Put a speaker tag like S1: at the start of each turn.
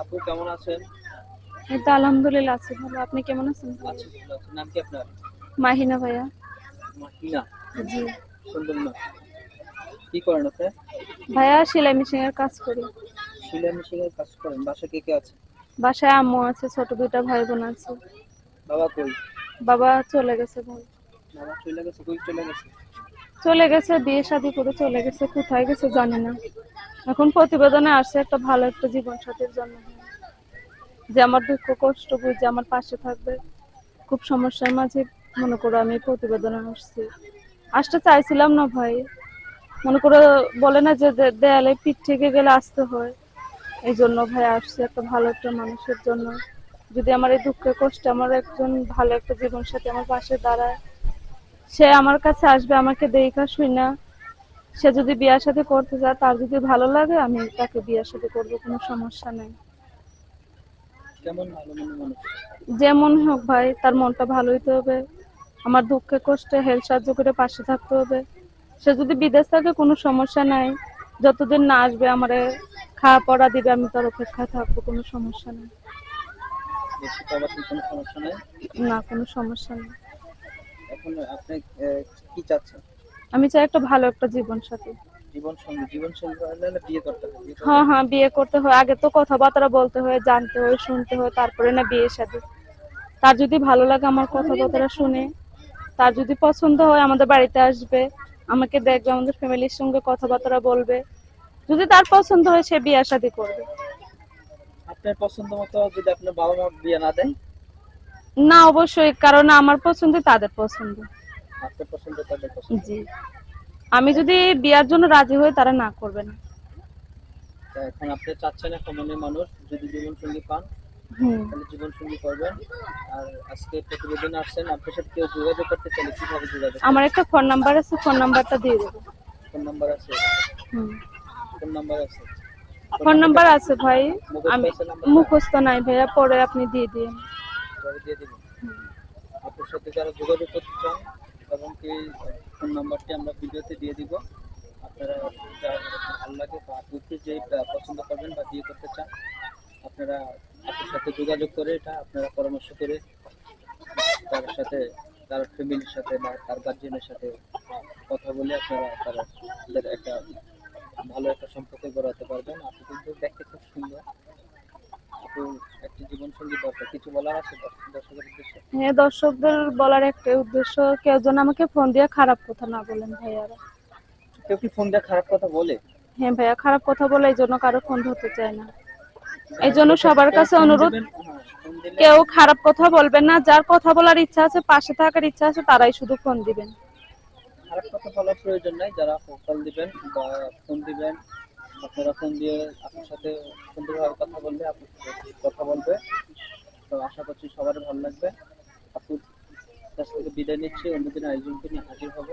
S1: আপু কেমন আছেন?
S2: এই তো আলহামদুলিল্লাহ আছি ভালো। আপনি কেমন আছেন ভাইয়া?
S1: আছি ভালো আছি। নাম কি আপনার?
S2: মাহিনা ভাইয়া।
S1: মাহিনা।
S2: জি।
S1: সুন্দর নাম। কি করেন আপনি?
S2: ভাইয়া সেলাই মেশিনের কাজ করি।
S1: সেলাই মেশিনের কাজ করেন। বাসায় কে কে আছে?
S2: বাসায় আম্মু আছে, ছোট দুইটা ভাই বোন আছে।
S1: বাবা কই?
S2: বাবা চলে গেছে ভাই।
S1: বাবা চলে গেছে, কই চলে গেছে?
S2: চলে গেছে, বিয়ে শাদী করে চলে গেছে, কোথায় গেছে জানি না। এখন প্রতিবেদনে আসছে একটা ভালো একটা জীবন সাথীর জন্য, যে আমার দুঃখ কষ্ট বুঝে আমার পাশে থাকবে। খুব সমস্যার মাঝে মনে করো আমি প্রতিবেদনে আসছি। আসতে চাইছিলাম না ভাই, মনে করো বলে না যে দেয়ালে পিঠ থেকে গেলে আসতে হয়। এই জন্য ভাই আসছে একটা ভালো একটা মানুষের জন্য। যদি আমার এই দুঃখে কষ্টে আমার একজন ভালো একটা জীবন সাথী আমার পাশে দাঁড়ায়, সে আমার কাছে আসবে আমাকে দেখা শুইনা। সে যদি বিয়ার সাথে করতে চায়, তার যদি ভালো লাগে আমি তাকে বিয়ার সাথে করবো, কোনো সমস্যা নেই।
S1: কেমন ভালো মনের মানুষ?
S2: যেমন হোক ভাই, তার মনটা ভালো হইতে হবে, আমার দুঃখে কষ্টে হেল্প সাহায্য করে পাশে থাকতে হবে। সে যদি বিদেশ থাকে কোনো সমস্যা নাই, যতদিন না আসবে আমারে খাওয়া পড়া দিবে, আমি তার অপেক্ষায় থাকবো, কোনো সমস্যা নেই।
S1: দেশে প্রবাসী কোনো সমস্যা নাই।
S2: না, কোনো সমস্যা নেই।
S1: এখন আপনি কি চাচ্ছেন?
S2: আমি চাই একটা ভালো একটা জীবন সাথী।
S1: জীবন সঙ্গী হলে বিয়ে করতে হবে, বিয়ে
S2: হ্যাঁ
S1: করবেন?
S2: হ্যাঁ, বিয়ে করতে হয়, আগে তো কথাবার্তা বলতে হয়, জানতে হয়, শুনতে হয়, তারপরে না বিয়ে শাদী। তার যদি ভালো লাগে আমার কথাবার্তা শুনে, তার যদি পছন্দ হয় আমাদের বাড়িতে আসবে, আমাকে দেখবে, আমাদের ফ্যামিলির সঙ্গে কথাবার্তা বলবে। যদি তার পছন্দ হয় সে বিয়ে শাদী করবে।
S1: আপনার পছন্দ মতো যদি আপনার বাবা মা বিয়ে না দেয়?
S2: না অবশ্যই, কারণ আমার পছন্দ তাদের পছন্দ।
S1: আপনার পছন্দ তাদের পছন্দ।
S2: জি। আমি যদি বিয়ার জন্য রাজি হই, তারা না করবে না।
S1: তা এখন আপনি চাচ্ছেন একটা মনের মানুষ যদি জীবন সঙ্গী পান
S2: হুম।
S1: তাহলে জীবন সঙ্গী করবেন। আর আজকে প্রতিবেদনে আসছেন, আপনার সাথে কেউ যোগাযোগ করতে চাইলে কিভাবে যোগাযোগ
S2: আমার
S1: করবে?
S2: একটা ফোন নাম্বার আছে, ফোন নাম্বারটা দিয়ে দেবো।
S1: ফোন নাম্বার আছে?
S2: হুম।
S1: ফোন নাম্বার আছে? ফোন
S2: ফোন
S1: নাম্বারটা
S2: নাম্বার
S1: কি
S2: আছে ভাই।
S1: মুখস্থ
S2: আমি
S1: আছে নাম্বারটা?
S2: মুখস্থ নাই ভাইয়া, পরে আপনি দিয়ে দিন।
S1: পরে দিয়ে দিবেন। আপনার সাথে যারা যোগাযোগ করতে চান এবং কি ফোন নাম্বারটি আমরা ভিডিওতে দিয়ে দিব। আপনারা যার ভালো লাগে বা আপুকে যে পছন্দ করবেন বা বিয়ে করতে চান, আপনারা আপুর সাথে যোগাযোগ করে এটা আপনারা পরামর্শ করে তার সাথে, তার ফ্যামিলির সাথে বা তার গার্জিয়ানের সাথে কথা বলে আপনারা তাদের একটা ভালো একটা সম্পর্ক গড়াতে পারবেন। আপু কিন্তু দেখতে খুব সুন্দর। আপু একটি জীবন সঙ্গী দরকার। কিছু বলার আছে দর্শকের উদ্দেশ্যে?
S2: হ্যাঁ, দর্শকদের বলার একটাই উদ্দেশ্য, কেউ যেন আমাকে ফোন দিয়ে খারাপ কথা না বলেন ভাইয়ারা।
S1: কেউ কি ফোন দিয়ে খারাপ কথা বলে?
S2: হ্যাঁ ভাইয়া, খারাপ কথা বলে এই জন্য কারো ফোন ধরতে চায় না। এই
S1: হ্যাঁ,
S2: জন্য সবার
S1: কেউ
S2: কাছে
S1: ফোন
S2: অনুরোধ,
S1: দিবেন, হ্যাঁ, ফোন দিলে
S2: কেউ খারাপ কথা বলবেন না। যার কথা বলার ইচ্ছা আছে, পাশে থাকার ইচ্ছা আছে, তারাই শুধু ফোন দিবেন।
S1: খারাপ কথা বলার প্রয়োজন নাই। যারা কল দিবেন বা ফোন দিবেন, আপনারা ফোন দিয়ে আপনার সাথে সুন্দরভাবে কথা বললে আপনার সাথে কথা বলবে। তো আশা করছি সবার ভালো লাগবে। আপুর কাছ থেকে বিদায় নিচ্ছি, অন্যদিন আয়োজনকে নিয়ে হাজির হবো।